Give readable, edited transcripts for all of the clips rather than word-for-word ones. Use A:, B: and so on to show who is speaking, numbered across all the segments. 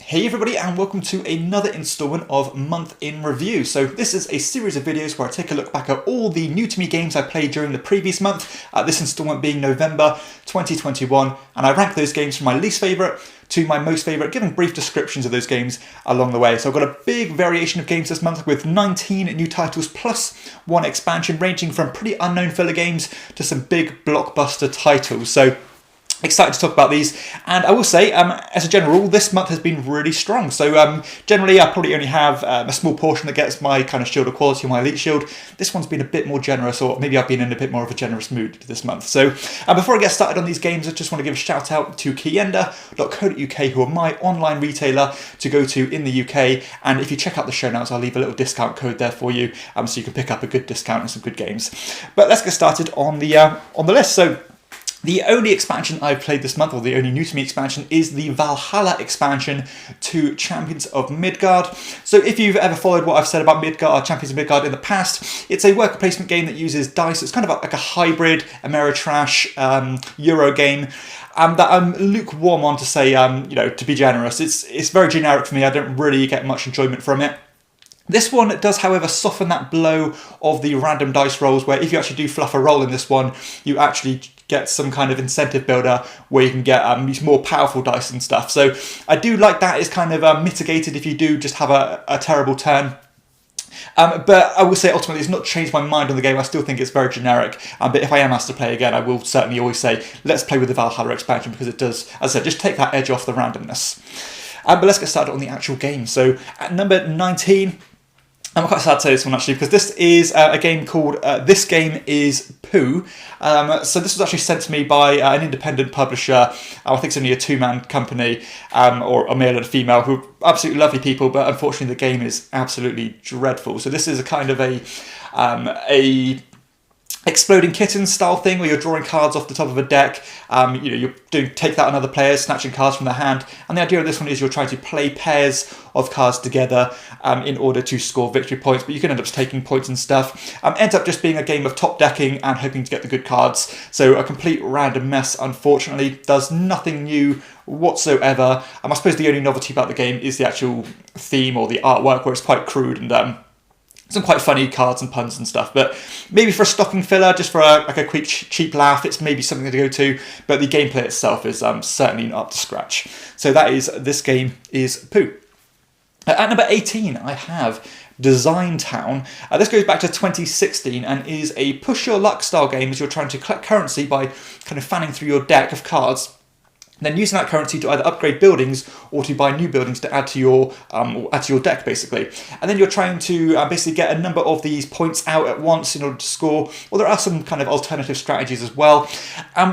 A: Hey everybody, and welcome to another installment of Month in Review. So this is a series of videos where I take a look back at all the new to me games I played during the previous month, this installment being November 2021, and I rank those games from my least favourite to my most favourite, giving brief descriptions of those games along the way. So I've got a big variation of games this month with 19 new titles plus one expansion, ranging from pretty unknown filler games to some big blockbuster titles. So excited to talk about these, and I will say, as a general rule, this month has been really strong. So generally I probably only have a small portion that gets my kind of shield of quality or my elite shield. This one's been a bit more generous, or maybe I've been in a bit more of a generous mood this month. So before I get started on these games, I just want to give a shout out to Kienda.co.uk, who are my online retailer to go to in the UK, and if you check out the show notes, I'll leave a little discount code there for you, so you can pick up a good discount and some good games. But let's get started on the list. So the only expansion I've played this month, or the only new to me expansion, is the Valhalla expansion to Champions of Midgard. So if you've ever followed what I've said about Midgard, Champions of Midgard in the past, it's a worker placement game that uses dice. It's kind of like a hybrid Ameritrash Euro game that I'm lukewarm on, to say, to be generous. It's very generic for me. I don't really get much enjoyment from it. This one does, however, soften that blow of the random dice rolls, where if you actually do fluff a roll in this one, you actually get some kind of incentive builder where you can get these more powerful dice and stuff. So I do like that. It's kind of mitigated if you do just have a terrible turn. But I will say, ultimately, it's not changed my mind on the game. I still think it's very generic. But if I am asked to play again, I will certainly always say, let's play with the Valhalla expansion, because it does, as I said, just take that edge off the randomness. But let's get started on the actual game. So at number 19... I'm quite sad to say this one, actually, because this is a game called This Game is Poo. So this was actually sent to me by an independent publisher. I think it's only a two-man company, or a male and a female, who are absolutely lovely people, but unfortunately the game is absolutely dreadful. So this is a kind of a exploding kitten style thing where you're drawing cards off the top of a deck. You're doing take that on other players, snatching cards from their hand. And the idea of this one is you're trying to play pairs of cards together in order to score victory points, but you can end up taking points and stuff. Ends up just being a game of top decking and hoping to get the good cards. So a complete random mess, unfortunately. Does nothing new whatsoever. I suppose the only novelty about the game is the actual theme or the artwork, where it's quite crude and some quite funny cards and puns and stuff, but maybe for a stocking filler, just for a quick cheap laugh, it's maybe something to go to, but the gameplay itself is certainly not up to scratch. So that is This Game is Poo. At number 18, I have Design Town. This goes back to 2016 and is a push your luck style game as you're trying to collect currency by kind of fanning through your deck of cards, then using that currency to either upgrade buildings or to buy new buildings to add to your deck, basically. And then you're trying to basically get a number of these points out at once in order to score. Well, there are some kind of alternative strategies as well.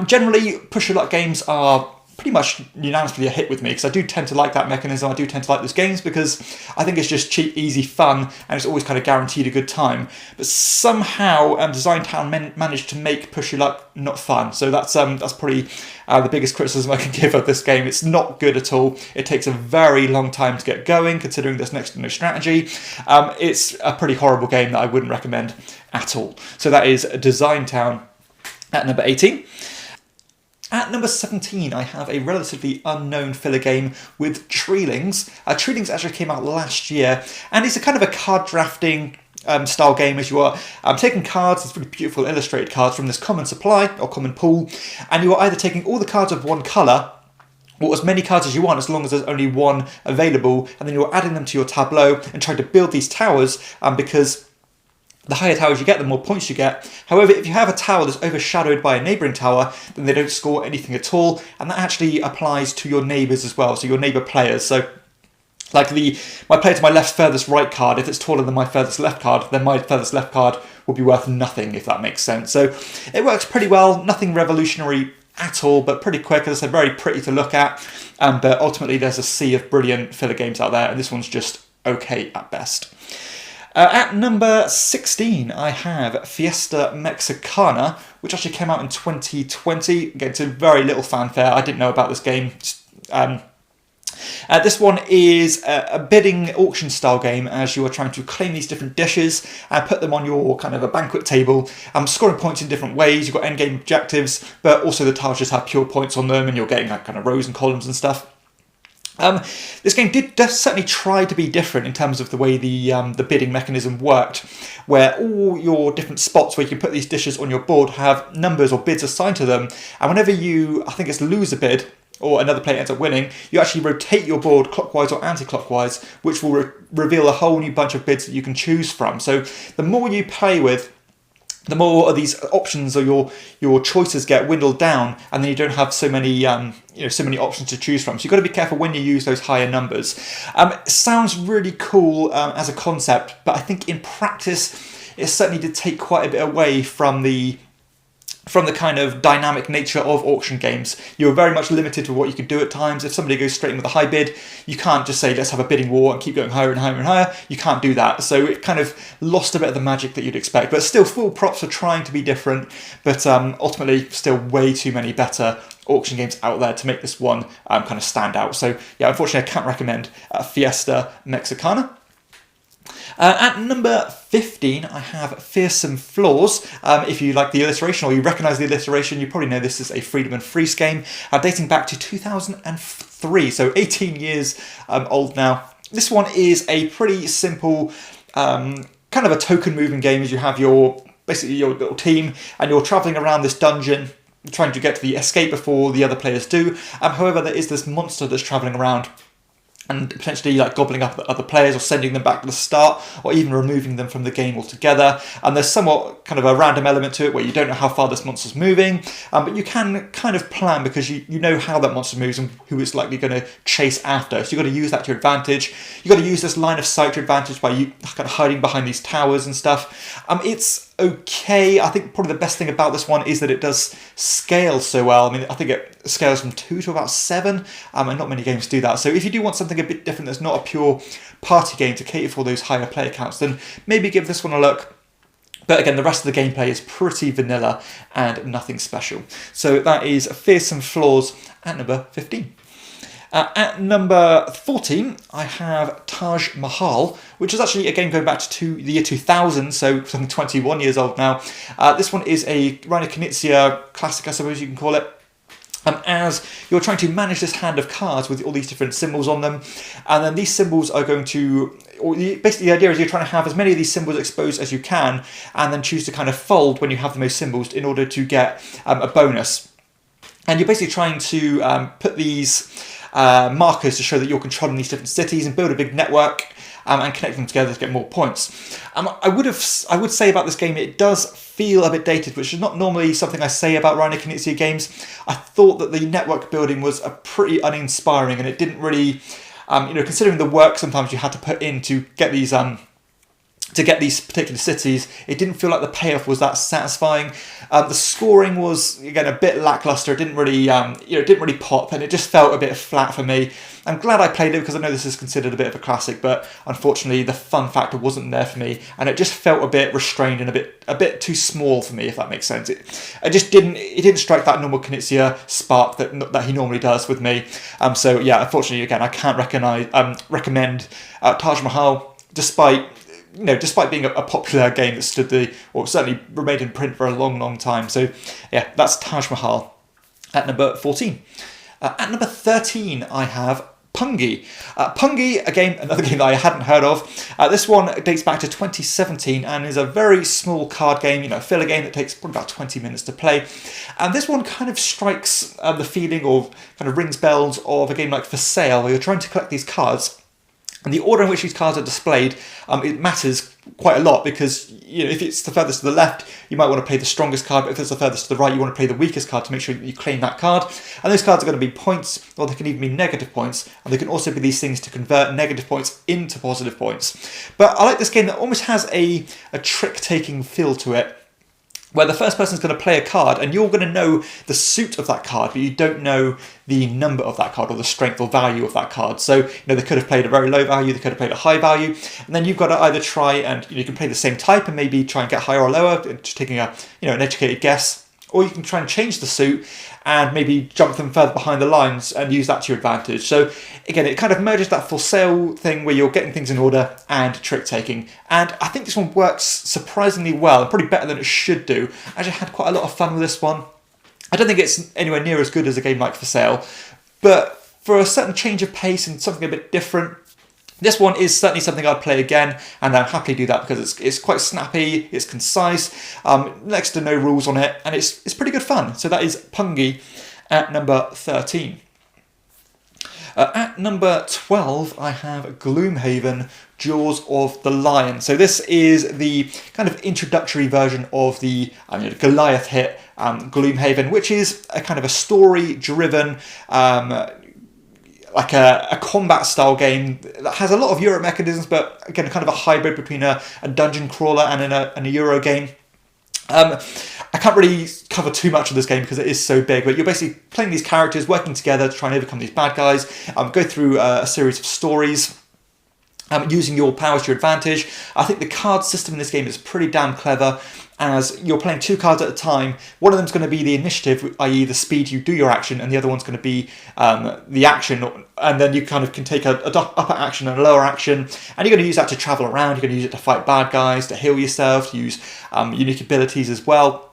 A: Generally, push your luck games are pretty much unanimously a hit with me, because I do tend to like that mechanism. I do tend to like those games because I think it's just cheap, easy fun, and it's always kind of guaranteed a good time. But somehow Design Town managed to make push your luck not fun. So that's probably the biggest criticism I can give of this game. It's not good at all. It takes a very long time to get going, considering there's next to no strategy. It's a pretty horrible game that I wouldn't recommend at all. So that is Design Town at number 18. At number 17, I have a relatively unknown filler game with Treelings. Treelings Azure came out last year, and it's a kind of a card drafting style game, as you are taking cards, it's really beautiful illustrated cards from this common supply or common pool, and you are either taking all the cards of one colour or as many cards as you want, as long as there's only one available, and then you're adding them to your tableau and trying to build these towers, because the higher towers you get, the more points you get. However, if you have a tower that's overshadowed by a neighbouring tower, then they don't score anything at all, and that actually applies to your neighbours as well, so your neighbour players. So like my player to my left furthest right card, if it's taller than my furthest left card, then my furthest left card will be worth nothing, if that makes sense. So it works pretty well, nothing revolutionary at all, but pretty quick. As I said, very pretty to look at, but ultimately there's a sea of brilliant filler games out there, and this one's just okay at best. At number 16, I have Fiesta Mexicana, which actually came out in 2020. Again, to very little fanfare. I didn't know about this game. This one is a bidding auction style game, as you are trying to claim these different dishes and put them on your kind of a banquet table, scoring points in different ways. You've got endgame objectives, but also the tiles just have pure points on them, and you're getting like kind of rows and columns and stuff. This game did certainly try to be different in terms of the way the bidding mechanism worked, where all your different spots where you can put these dishes on your board have numbers or bids assigned to them, and whenever you, I think it's lose a bid, or another player ends up winning, you actually rotate your board clockwise or anti-clockwise, which will reveal a whole new bunch of bids that you can choose from. So the more you play with, the more of these options or your choices get dwindled down, and then you don't have so many so many options to choose from. So you've got to be careful when you use those higher numbers. It sounds really cool as a concept, but I think in practice it certainly did take quite a bit away from the kind of dynamic nature of auction games. You're very much limited to what you can do at times. If somebody goes straight in with a high bid, you can't just say, let's have a bidding war and keep going higher and higher and higher. You can't do that. So it kind of lost a bit of the magic that you'd expect. But still, full props for trying to be different. But ultimately, still way too many better auction games out there to make this one kind of stand out. So yeah, unfortunately, I can't recommend Fiesta Mexicana. At number 15, I have Fearsome Flaws. If you like the alliteration or you recognise the alliteration, you probably know this is a Freedom and Freeze game dating back to 2003, so 18 years old now. This one is a pretty simple kind of a token moving game, as you have basically your little team and you're travelling around this dungeon trying to get to the escape before the other players do. However, there is this monster that's travelling around and potentially like gobbling up the other players or sending them back to the start or even removing them from the game altogether. And there's somewhat kind of a random element to it where you don't know how far this monster's moving, but you can kind of plan because you know how that monster moves and who it's likely going to chase after. So you've got to use that to your advantage. You've got to use this line of sight to your advantage by you kind of hiding behind these towers and stuff. It's okay. I think probably the best thing about this one is that it does scale so well. I mean, I think it scales from 2 to about 7, and not many games do that. So if you do want something a bit different that's not a pure party game to cater for those higher player counts, then maybe give this one a look. But again, the rest of the gameplay is pretty vanilla and nothing special. So that is Fearsome Flaws at number 15. At number 14, I have Taj Mahal, which is actually a game going back to the year 2000, so something 21 years old now. This one is a Reiner Knizia classic, I suppose you can call it. As you're trying to manage this hand of cards with all these different symbols on them, and then these symbols are going to, basically the idea is you're trying to have as many of these symbols exposed as you can, and then choose to kind of fold when you have the most symbols in order to get a bonus. And you're basically trying to put these markers to show that you're controlling these different cities and build a big network and connect them together to get more points. I would say about this game, it does feel a bit dated, which is not normally something I say about Reiner Knizia games. I thought that the network building was pretty uninspiring, and it didn't really, considering the work sometimes you had to put in to get these particular cities, it didn't feel like the payoff was that satisfying. The scoring was, again, a bit lackluster. It didn't really, it didn't really pop, and it just felt a bit flat for me. I'm glad I played it because I know this is considered a bit of a classic, but unfortunately the fun factor wasn't there for me, and it just felt a bit restrained and a bit too small for me, if that makes sense. It didn't strike that normal Knizia spark that he normally does with me. So yeah, unfortunately, again, I can't recommend Taj Mahal, despite being a popular game that certainly remained in print for a long, long time. So yeah, that's Taj Mahal at number 14. At number 13, I have Pongi. Pongi, again, another game that I hadn't heard of. This one dates back to 2017 and is a very small card game, a filler game that takes probably about 20 minutes to play. And this one kind of strikes the feeling or kind of rings bells of a game like For Sale, where you're trying to collect these cards. And the order in which these cards are displayed, it matters quite a lot because if it's the furthest to the left, you might want to play the strongest card, but if it's the furthest to the right, you want to play the weakest card to make sure that you claim that card. And those cards are going to be points, or they can even be negative points, and they can also be these things to convert negative points into positive points. But I like this game that almost has a trick-taking feel to it, where the first person is going to play a card and you're going to know the suit of that card, but you don't know the number of that card or the strength or value of that card. So, they could have played a very low value, they could have played a high value, and then you've got to either try and, you can play the same type and maybe try and get higher or lower, just taking an educated guess, or you can try and change the suit and maybe jump them further behind the lines and use that to your advantage. So again, it kind of merges that For Sale thing where you're getting things in order and trick-taking. And I think this one works surprisingly well, and probably better than it should do. I actually had quite a lot of fun with this one. I don't think it's anywhere near as good as a game like For Sale, but for a certain change of pace and something a bit different, this one is certainly something I'd play again, and I'll happily do that because it's quite snappy, it's concise, next to no rules on it, and it's pretty good fun. So that is Pongi at number 13. At number 12, I have Gloomhaven, Jaws of the Lion. So this is the kind of introductory version of the Goliath hit Gloomhaven, which is a kind of a story-driven, like a combat style game that has a lot of Euro mechanisms, but again, kind of a hybrid between a dungeon crawler and a Euro game. I can't really cover too much of this game because it is so big, but you're basically playing these characters, working together to try and overcome these bad guys, go through a series of stories, using your powers to your advantage. I think the card system in this game is pretty damn clever, as you're playing 2 cards at a time. One of them's going to be the initiative, i.e. the speed you do your action, and the other one's going to be the action, and then you kind of can take a upper action and a lower action, and you're going to use that to travel around, you're going to use it to fight bad guys, to heal yourself, to use unique abilities as well.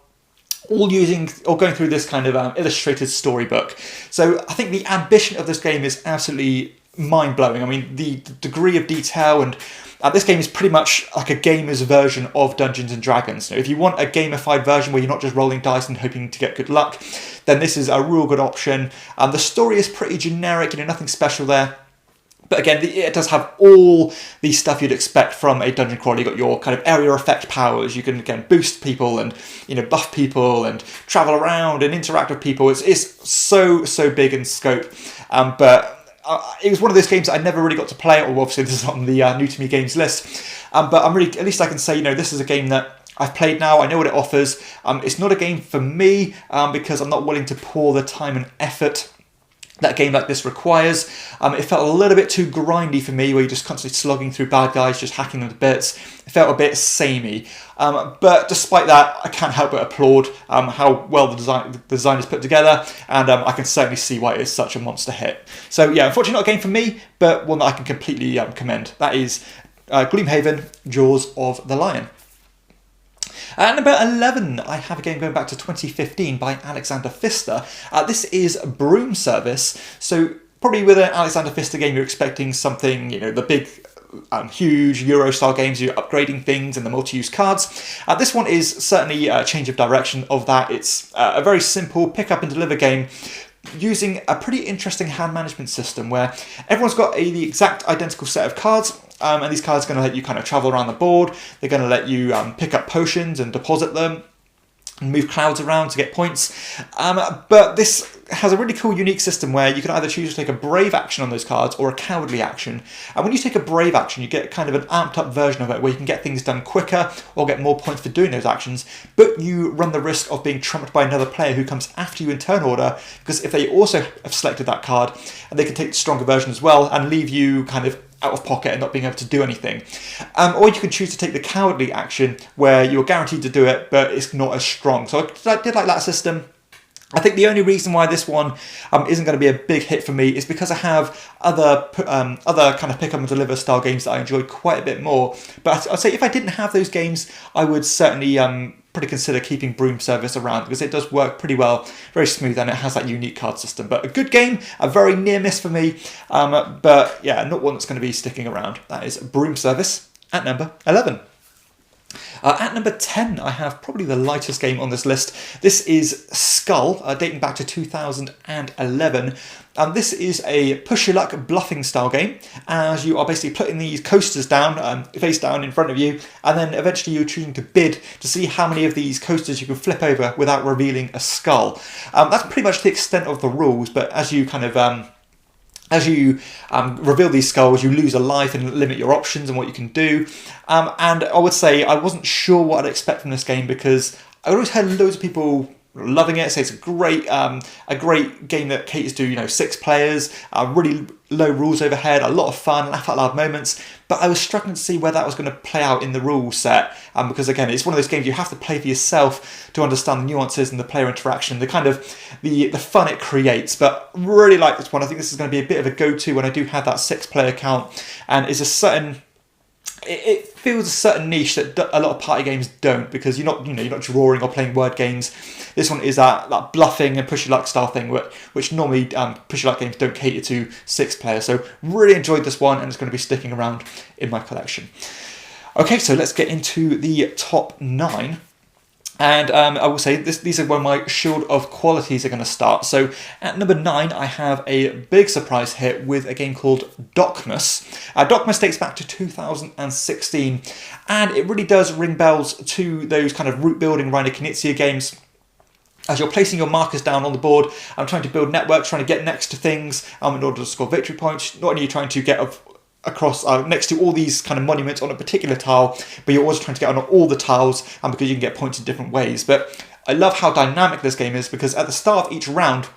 A: All going through this kind of illustrated storybook. So I think the ambition of this game is absolutely mind-blowing. I mean, the degree of detail, and this game is pretty much like a gamer's version of Dungeons and Dragons. Now, if you want a gamified version where you're not just rolling dice and hoping to get good luck, then this is a real good option. The story is pretty generic, nothing special there. But again, it does have all the stuff you'd expect from a dungeon crawler. You've got your kind of area effect powers. You can, again, boost people and, buff people and travel around and interact with people. It's so big in scope. But it was one of those games that I never really got to play. Or obviously, this is on the new to me games list. But I'm really, at least I can say, this is a game that I've played now. I know what it offers. It's not a game for me because I'm not willing to pour the time and effort that a game like this requires. It felt a little bit too grindy for me, where you're just constantly slogging through bad guys, just hacking them to bits. It felt a bit samey. But despite that, I can't help but applaud how well the design is put together, and I can certainly see why it is such a monster hit. So yeah, unfortunately not a game for me, but one that I can completely commend. That is Gloomhaven, Jaws of the Lion. At number 11, I have a game going back to 2015 by Alexander Pfister. This is Broom Service. So probably with an Alexander Pfister game, you're expecting something, the big, huge Euro-style games, you're upgrading things and the multi-use cards. This one is certainly a change of direction of that. It's a very simple pick-up and deliver game, using a pretty interesting hand management system where everyone's got the exact identical set of cards, and these cards are going to let you kind of travel around the board. They're going to let you pick up potions and deposit them and move clouds around to get points. But this has a really cool, unique system where you can either choose to take a brave action on those cards or a cowardly action. And when you take a brave action, you get kind of an amped up version of it where you can get things done quicker or get more points for doing those actions, but you run the risk of being trumped by another player who comes after you in turn order, because if they also have selected that card, and they can take the stronger version as well and leave you kind of out of pocket and not being able to do anything. Or you can choose to take the cowardly action where you're guaranteed to do it, but it's not as strong. So I did like that system. I think the only reason why this one isn't going to be a big hit for me is because I have other kind of pick up and deliver style games that I enjoy quite a bit more. But I'd say if I didn't have those games, I would certainly pretty consider keeping Broom Service around, because it does work pretty well, very smooth, and it has that unique card system. But a good game, a very near miss for me, but yeah, not one that's going to be sticking around. That is Broom Service at number 11. At number 10, I have probably the lightest game on this list. This is Skull, dating back to 2011. This is a push-your-luck bluffing style game, as you are basically putting these coasters down, face down in front of you, and then eventually you're choosing to bid to see how many of these coasters you can flip over without revealing a skull. That's pretty much the extent of the rules, but as you kind of reveal these skulls, you lose a life and limit your options and what you can do. And I would say I wasn't sure what I'd expect from this game, because I always had loads of people loving it, say it's a great game that caters to 6 players, really low rules overhead, a lot of fun, laugh out loud moments. But I was struggling to see where that was going to play out in the rule set, because again, it's one of those games you have to play for yourself to understand the nuances and the player interaction, the kind of the fun it creates. But really like this one. I think this is going to be a bit of a go-to when I do have that 6-player count, and it's a certain. It fills a certain niche that a lot of party games don't, because you're not drawing or playing word games. This one is that bluffing and push your luck style thing, which normally push your luck games don't cater to 6 players. So really enjoyed this one, and it's going to be sticking around in my collection. Okay, so let's get into the top 9. And I will say these are where my shield of qualities are going to start. So at number 9, I have a big surprise hit with a game called Dokmas. Dokmas dates back to 2016, and it really does ring bells to those kind of root building Reiner Knizia games. As you're placing your markers down on the board, I'm trying to build networks, trying to get next to things in order to score victory points. Not only are you trying to get across next to all these kind of monuments on a particular tile, but you're also trying to get on all the tiles, because you can get points in different ways. But I love how dynamic this game is, because at the start of each round,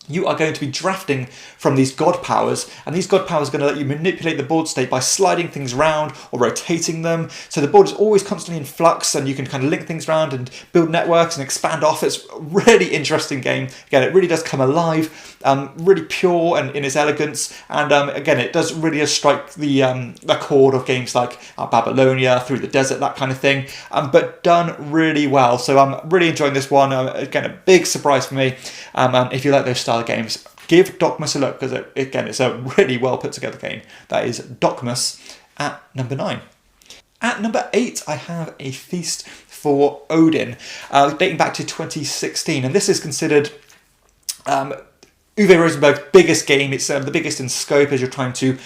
A: you are going to be drafting from these god powers, and these god powers are going to let you manipulate the board state by sliding things around or rotating them. So the board is always constantly in flux, and you can kind of link things around and build networks and expand off. It's a really interesting game. Again, it really does come alive, really pure and in its elegance, and again, it does really strike the chord of games like Babylonia, Through the Desert, that kind of thing, but done really well. So I'm really enjoying this one. Again, a big surprise for me. If you like those style games, give Dokmas a look, because again, it's a really well put together game. That is Dokmas at number 9. At number 8, I have a Feast for Odin, dating back to 2016, and this is considered Uwe Rosenberg's biggest game. It's the biggest in scope, as you're trying to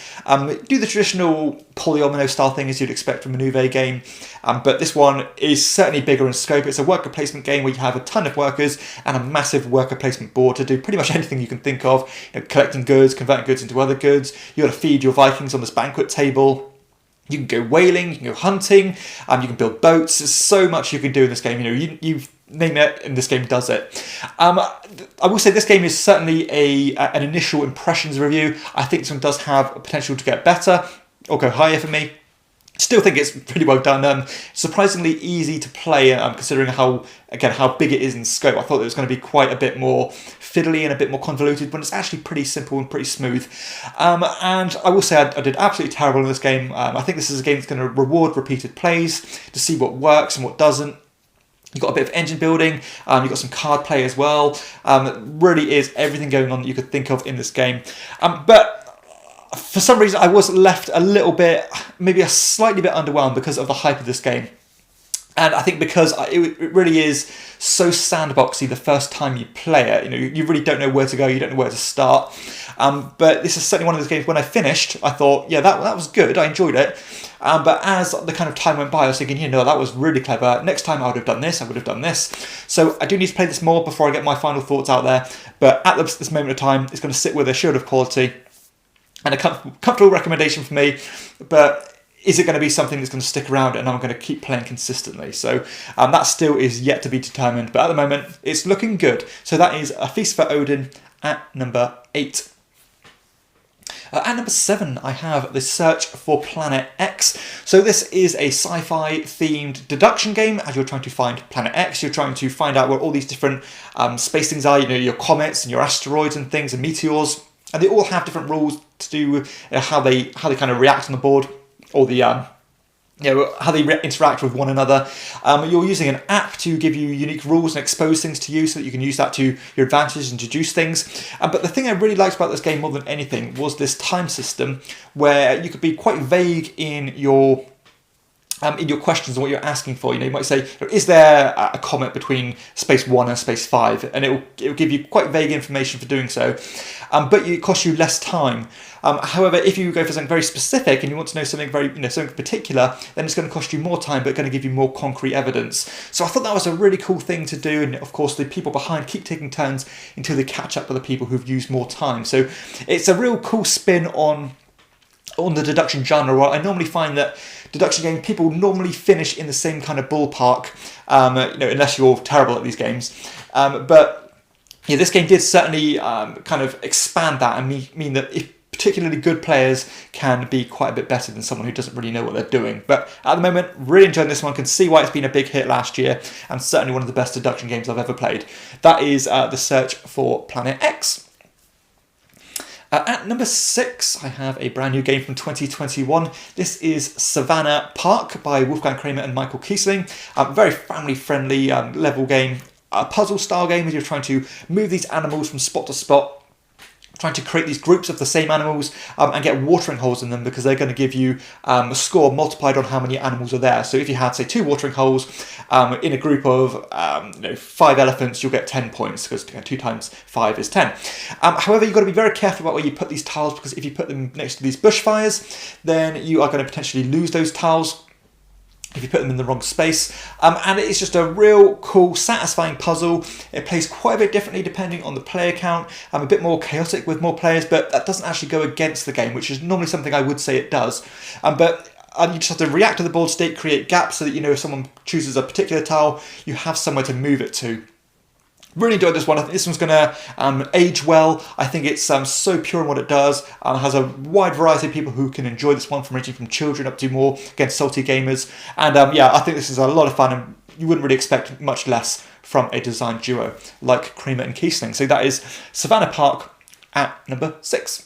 A: do the traditional polyomino style thing as you'd expect from an Uwe game. But this one is certainly bigger in scope. It's a worker placement game where you have a ton of workers and a massive worker placement board to do pretty much anything you can think of. Collecting goods, converting goods into other goods. You got to feed your Vikings on this banquet table. You can go whaling, you can go hunting, you can build boats. There's so much you can do in this game. You name it, and this game does it. I will say this game is certainly an initial impressions review. I think this one does have potential to get better or go higher for me. Still think it's pretty well done. Surprisingly easy to play, considering how big it is in scope. I thought it was going to be quite a bit more fiddly and a bit more convoluted, but it's actually pretty simple and pretty smooth. And I will say I did absolutely terrible in this game. I think this is a game that's going to reward repeated plays to see what works and what doesn't. You've got a bit of engine building, you've got some card play as well. It really is everything going on that you could think of in this game. But for some reason, I was left a little bit, maybe a slightly bit underwhelmed because of the hype of this game. And I think because it really is so sandboxy the first time you play it, you really don't know where to go, you don't know where to start. But this is certainly one of those games, when I finished, I thought, yeah, that was good, I enjoyed it. But as the kind of time went by, I was thinking, that was really clever. Next time I would have done this, I would have done this. So I do need to play this more before I get my final thoughts out there. But at this moment of time, it's going to sit with a shield of quality and a comfortable recommendation for me. But is it going to be something that's going to stick around and I'm going to keep playing consistently? So that still is yet to be determined. But at the moment, it's looking good. So that is A Feast for Odin at number 8. At number 7, I have The Search for Planet X. So this is a sci-fi themed deduction game. As you're trying to find Planet X, you're trying to find out where all these different space things are, your comets and your asteroids and things and meteors. And they all have different rules to do with how they kind of react on the board, or the how they interact with one another. You're using an app to give you unique rules and expose things to you so that you can use that to your advantage and introduce things. But the thing I really liked about this game more than anything was this time system, where you could be quite vague in your questions and what you're asking for. You might say, is there a comet between space 1 and space 5? And it will give you quite vague information for doing so. But it costs you less time. However, if you go for something very specific and you want to know something very, something particular, then it's going to cost you more time, but going to give you more concrete evidence. So I thought that was a really cool thing to do. And of course, the people behind keep taking turns until they catch up with the people who've used more time. So it's a real cool spin on the deduction genre, where I normally find that deduction game people normally finish in the same kind of ballpark, unless you're terrible at these games. But yeah, this game did certainly kind of expand that and mean that if particularly good players can be quite a bit better than someone who doesn't really know what they're doing. But at the moment, really enjoying this one. Can see why it's been a big hit last year, and certainly one of the best deduction games I've ever played. That is The Search for Planet X. At number 6, I have a brand new game from 2021. This is Savannah Park by Wolfgang Kramer and Michael Kiesling. A very family-friendly level game, a puzzle-style game where you're trying to move these animals from spot to spot, trying to create these groups of the same animals and get watering holes in them, because they're going to give you a score multiplied on how many animals are there. So if you had, say, 2 watering holes in a group of 5 elephants, you'll get 10 points, because 2 times 5 is 10. However, you've got to be very careful about where you put these tiles, because if you put them next to these bushfires, then you are going to potentially lose those tiles if you put them in the wrong space. And it's just a real cool, satisfying puzzle. It plays quite a bit differently depending on the player count. A bit more chaotic with more players, but that doesn't actually go against the game, which is normally something I would say it does. But you just have to react to the board state, create gaps so that if someone chooses a particular tile, you have somewhere to move it to. Really enjoyed this one. I think this one's going to age well. I think it's so pure in what it does. Has a wide variety of people who can enjoy this one, ranging from children up to more, again, salty gamers. And yeah, I think this is a lot of fun, and you wouldn't really expect much less from a design duo like Kramer and Kiesling. So that is Savannah Park at number 6.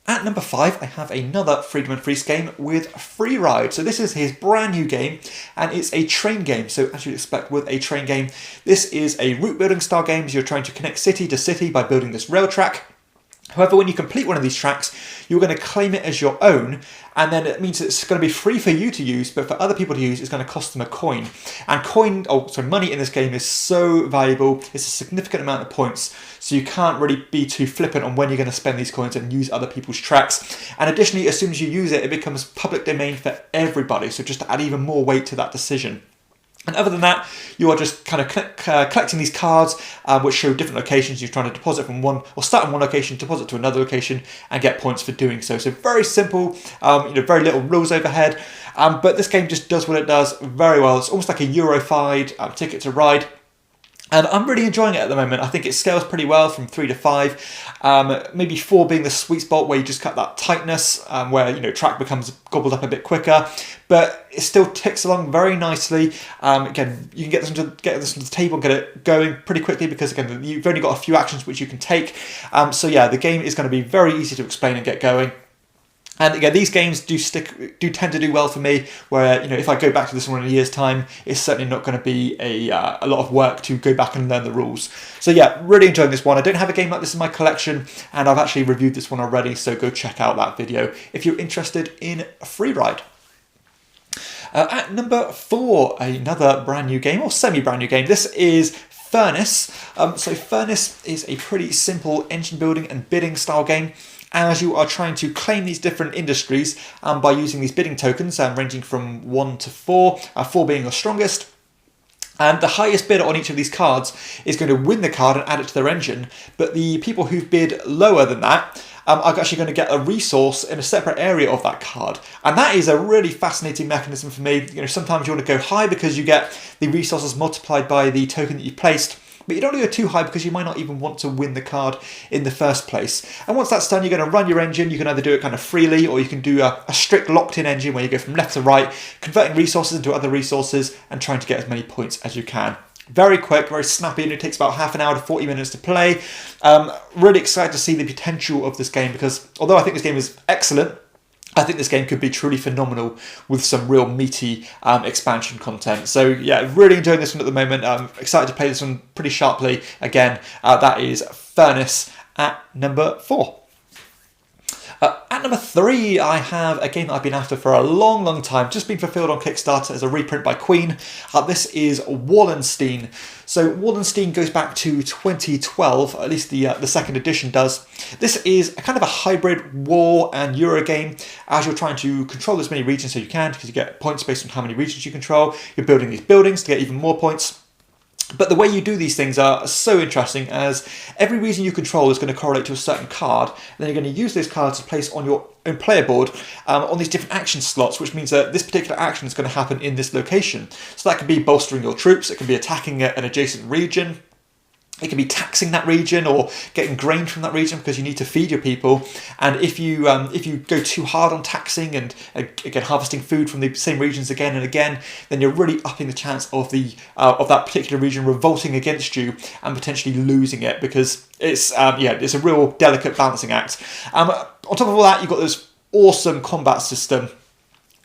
A: At number 5, I have another Friedman Fries game with Free Ride. So this is his brand new game, and it's a train game. So as you'd expect with a train game, this is a route building style game. So you're trying to connect city to city by building this rail track. However, when you complete one of these tracks, you're going to claim it as your own, and then it means it's going to be free for you to use, but for other people to use, it's going to cost them a coin. And money in this game is so valuable. It's a significant amount of points, so you can't really be too flippant on when you're going to spend these coins and use other people's tracks. And additionally, as soon as you use it, it becomes public domain for everybody, so just to add even more weight to that decision. And other than that, you are just kind of collecting these cards which show different locations. You're trying to deposit from one, or start in one location, deposit to another location, and get points for doing so. So very simple, very little rules overhead. But this game just does what it does very well. It's almost like a Eurofied Ticket to Ride. And I'm really enjoying it at the moment. I think it scales pretty well from 3 to 5. Maybe 4 being the sweet spot where you just cut that tightness, where track becomes gobbled up a bit quicker. But it still ticks along very nicely. Again, you can get this to the table and get it going pretty quickly, because again, you've only got a few actions which you can take. So yeah, the game is going to be very easy to explain and get going. And again, these games do tend to do well for me, where if I go back to this one in a year's time, it's certainly not going to be a lot of work to go back and learn the rules. So yeah, really enjoying this one. I don't have a game like this in my collection, and I've actually reviewed this one already, so go check out that video if you're interested in Free Ride. At number 4, another brand new game, or semi-brand new game. This is Furnace. So Furnace is a pretty simple engine building and bidding style game, as you are trying to claim these different industries by using these bidding tokens, ranging from 1 to 4, 4 being the strongest. And the highest bidder on each of these cards is going to win the card and add it to their engine, but the people who've bid lower than that are actually going to get a resource in a separate area of that card. And that is a really fascinating mechanism for me. Sometimes you want to go high because you get the resources multiplied by the token that you placed, but you don't want to go too high because you might not even want to win the card in the first place. And once that's done, you're going to run your engine. You can either do it kind of freely, or you can do a strict locked-in engine where you go from left to right, converting resources into other resources and trying to get as many points as you can. Very quick, very snappy, and it takes about half an hour to 40 minutes to play. Really excited to see the potential of this game, because although I think this game is excellent, I think this game could be truly phenomenal with some real meaty expansion content. So yeah, really enjoying this one at the moment. I'm excited to play this one pretty sharply. Again, that is Furnace at number 4. At number 3, I have a game that I've been after for a long, long time, just been fulfilled on Kickstarter as a reprint by Queen. This is Wallenstein. So Wallenstein goes back to 2012, at least the second edition does. This is a kind of a hybrid war and Euro game, as you're trying to control as many regions as you can, because you get points based on how many regions you control. You're building these buildings to get even more points. But the way you do these things are so interesting, as every region you control is going to correlate to a certain card, and then you're going to use those cards to place on your own player board on these different action slots, which means that this particular action is going to happen in this location. So that could be bolstering your troops, it can be attacking an adjacent region, It can be taxing that region or getting grain from that region because you need to feed your people. And if you go too hard on taxing and again harvesting food from the same regions again and again, then you're really upping the chance of that particular region revolting against you and potentially losing it, because it's a real delicate balancing act. On top of all that, you've got this awesome combat system,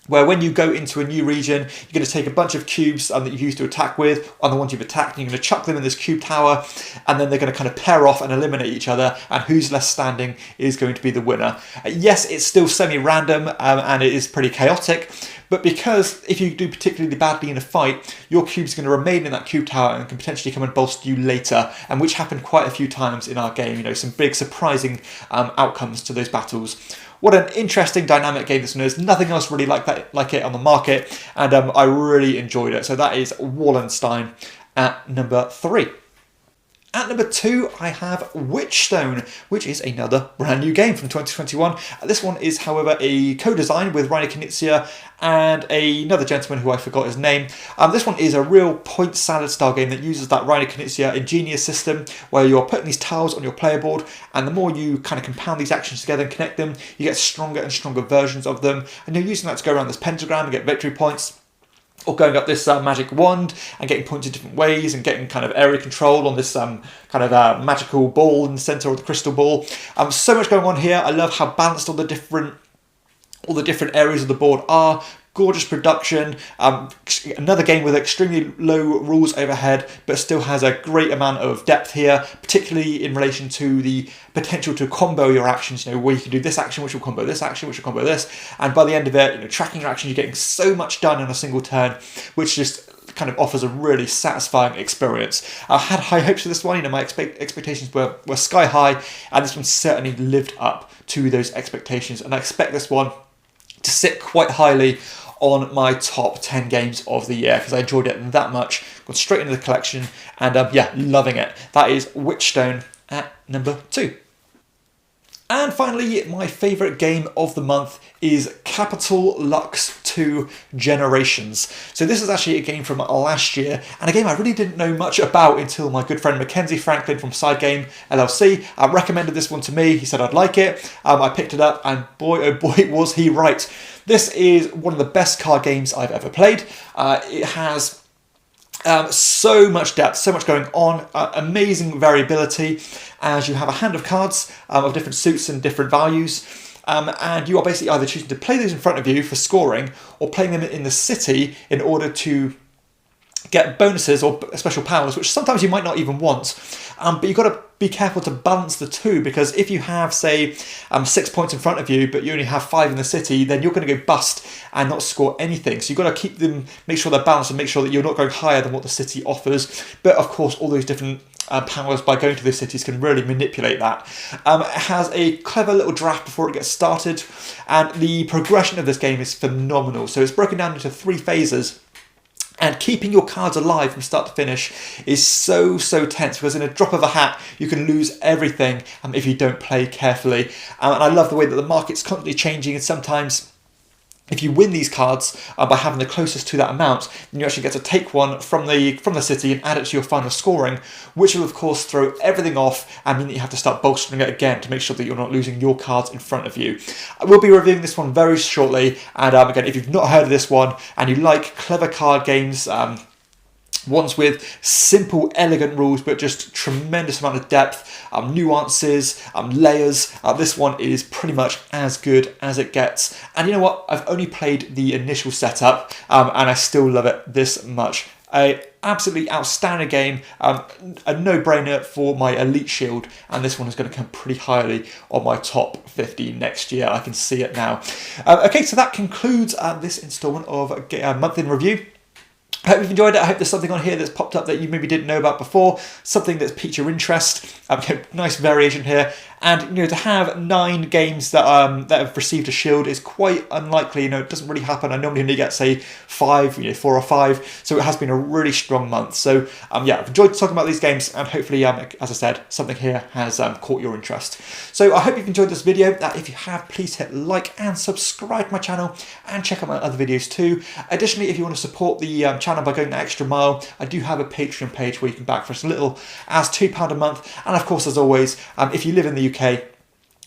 A: where when you go into a new region, you're going to take a bunch of cubes that you've used to attack with, on the ones you've attacked, and you're going to chuck them in this cube tower, and then they're going to kind of pair off and eliminate each other, and who's left standing is going to be the winner. Yes, it's still semi-random, and it is pretty chaotic, but because if you do particularly badly in a fight, your cube's going to remain in that cube tower and can potentially come and bolster you later, and which happened quite a few times in our game. You know, some big surprising outcomes to those battles. What an interesting dynamic game this one is. Nothing else really like it on the market, and I really enjoyed it. So that is Wallenstein at number 3. At number 2, I have Witchstone, which is another brand new game from 2021. This one is, however, a co-design with Reiner Knizia and another gentleman who I forgot his name. This one is a real point salad style game that uses that Reiner Knizia ingenious system where you're putting these tiles on your player board, and the more you kind of compound these actions together and connect them, you get stronger and stronger versions of them, and you're using that to go around this pentagram and get victory points, or going up this magic wand and getting points in different ways and getting kind of area control on this magical ball in the centre, or the crystal ball. So much going on here. I love how balanced all the different areas of the board are. Gorgeous production, another game with extremely low rules overhead, but still has a great amount of depth here, particularly in relation to the potential to combo your actions, where you can do this action, which will combo this action, which will combo this, and by the end of it, tracking your actions, you're getting so much done in a single turn, which just kind of offers a really satisfying experience. I had high hopes for this one, my expectations were sky high, and this one certainly lived up to those expectations, and I expect this one to sit quite highly on my top 10 games of the year, because I enjoyed it that much. Got straight into the collection, and loving it. That is Witchstone at number 2. And finally, my favourite game of the month is Capital Lux 2 Generations. So this is actually a game from last year, and a game I really didn't know much about until my good friend Mackenzie Franklin from Side Game LLC recommended this one to me. He said I'd like it. I picked it up, and boy oh boy was he right. This is one of the best card games I've ever played. It has so much depth, so much going on, amazing variability, as you have a hand of cards of different suits and different values, and you are basically either choosing to play those in front of you for scoring, or playing them in the city in order to get bonuses or special powers, which sometimes you might not even want, but you've got to be careful to balance the two, because if you have, say, 6 points in front of you, but you only have 5 in the city, then you're going to go bust and not score anything. So you've got to keep them, make sure they're balanced, and make sure that you're not going higher than what the city offers. But of course, all those different powers by going to those cities can really manipulate that. It has a clever little draft before it gets started, and the progression of this game is phenomenal. So it's broken down into 3 phases. And keeping your cards alive from start to finish is so tense, because in a drop of a hat you can lose everything if you don't play carefully. And I love the way that the market's constantly changing, and sometimes if you win these cards by having the closest to that amount, then you actually get to take one from the city and add it to your final scoring, which will of course throw everything off and mean that you have to start bolstering it again to make sure that you're not losing your cards in front of you. I will be reviewing this one very shortly, and again, if you've not heard of this one and you like clever card games, ones with simple, elegant rules, but just tremendous amount of depth, nuances, layers. This one is pretty much as good as it gets. And you know what? I've only played the initial setup, and I still love it this much. An absolutely outstanding game, a no-brainer for my Elite Shield, and this one is going to come pretty highly on my top 50 next year. I can see it now. Okay, so that concludes this instalment of Month in Review. I hope you've enjoyed it. I hope there's something on here that's popped up that you maybe didn't know about before, something that's piqued your interest. Nice variation here. And to have 9 games that that have received a shield is quite unlikely. It doesn't really happen. I normally only get, say, 5, 4 or 5. So it has been a really strong month. So yeah, I've enjoyed talking about these games, and hopefully, as I said, something here has caught your interest. So I hope you've enjoyed this video. If you have, please hit like and subscribe to my channel, and check out my other videos too. Additionally, if you want to support the channel by going the extra mile, I do have a Patreon page where you can back for as little as £2 a month. And of course, as always, if you live in the UK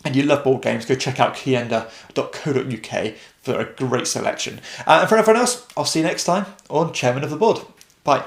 A: and you love board games, go check out keyender.co.uk for a great selection. And for everyone else, I'll see you next time on Chairman of the Board. Bye.